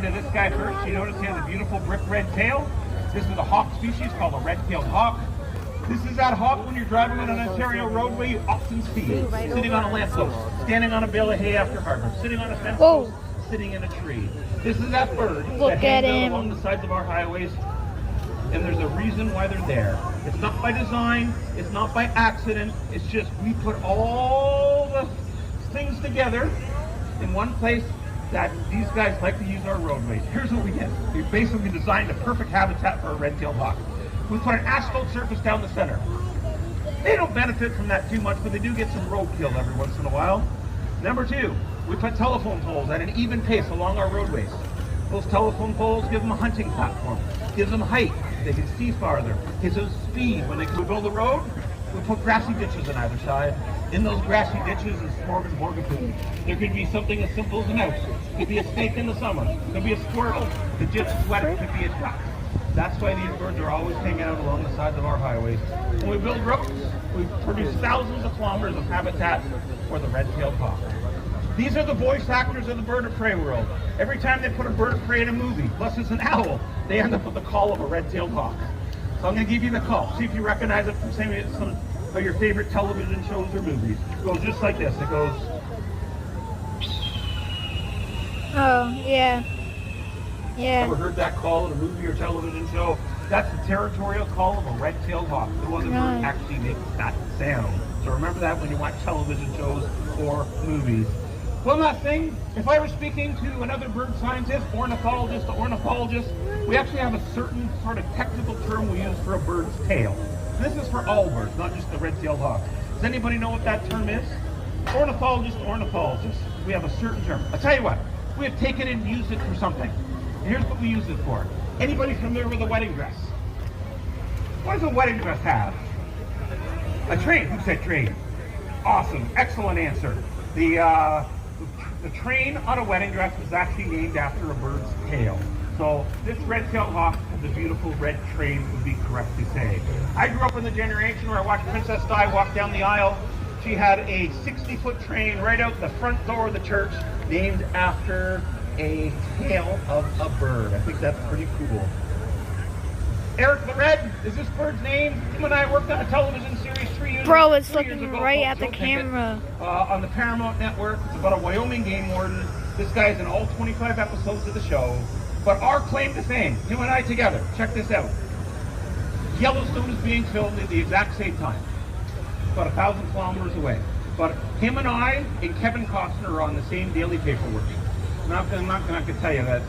to this guy first. You notice he has a beautiful brick red tail. This is a hawk species called a red-tailed hawk. This is that hawk when you're driving on an Ontario roadway you often see. Sitting on a lamppost, standing on a bale of hay after harvest, sitting on a fence post, sitting in a tree. This is that bird that hangs out along the sides of our highways, and there's a reason why they're there. It's not by design, it's not by accident, it's just we put all the things together in one place that these guys like to use our roadways. Here's what we did. We basically designed a perfect habitat for a red-tailed hawk. We put an asphalt surface down the center. They don't benefit from that too much, but they do get some roadkill every once in a while. Number two, we put telephone poles at an even pace along our roadways. Those telephone poles give them a hunting platform, gives them height, they can see farther, gives them speed. When they build a road, we put grassy ditches on either side. In those grassy ditches is smorgasbord. There could be something as simple as a mouse. It could be a snake in the summer. It could be a squirrel. The ditch is wet. It could be a duck. That's why these birds are always hanging out along the sides of our highways. When we build roads, we produce thousands of kilometers of habitat for the red-tailed hawk. These are the voice actors of the bird of prey world. Every time they put a bird of prey in a movie, plus it's an owl, they end up with the call of a red-tailed hawk. So I'm going to give you the call. See if you recognize it from some of your favorite television shows or movies. It goes just like this. It goes... Oh, yeah. Yeah. Ever heard that call in a movie or television show? That's the territorial call of a red-tailed hawk. No other bird actually makes that sound. So remember that when you watch television shows or movies. One last thing, if I were speaking to another bird scientist, ornithologist, we actually have a certain sort of technical term we use for a bird's tail. This is for all birds, not just the red-tailed hawk. Does anybody know what that term is? Ornithologist. We have a certain term. I'll tell you what, we have taken it and used it for something. Here's what we use it for. Anybody familiar with a wedding dress? What does a wedding dress have? A train. Who said train? Awesome. Excellent answer. The train on a wedding dress was actually named after a bird's tail. So this red-tailed hawk has a beautiful red train, would be correct to say. I grew up in the generation where I watched Princess Di walk down the aisle. She had a 60-foot train right out the front door of the church named after a tail of a bird. I think that's pretty cool. Eric the Red is this bird's name. Him and I worked on a television series 3 years ago. Bro, it's looking right at the camera. On the Paramount Network. It's about a Wyoming game warden. This guy's in all 25 episodes of the show. But our claim to fame, him and I together, check this out. Yellowstone is being filmed at the exact same time. About 1,000 kilometers away. But him and I and Kevin Costner are on the same daily paperwork. I'm not going to tell you that.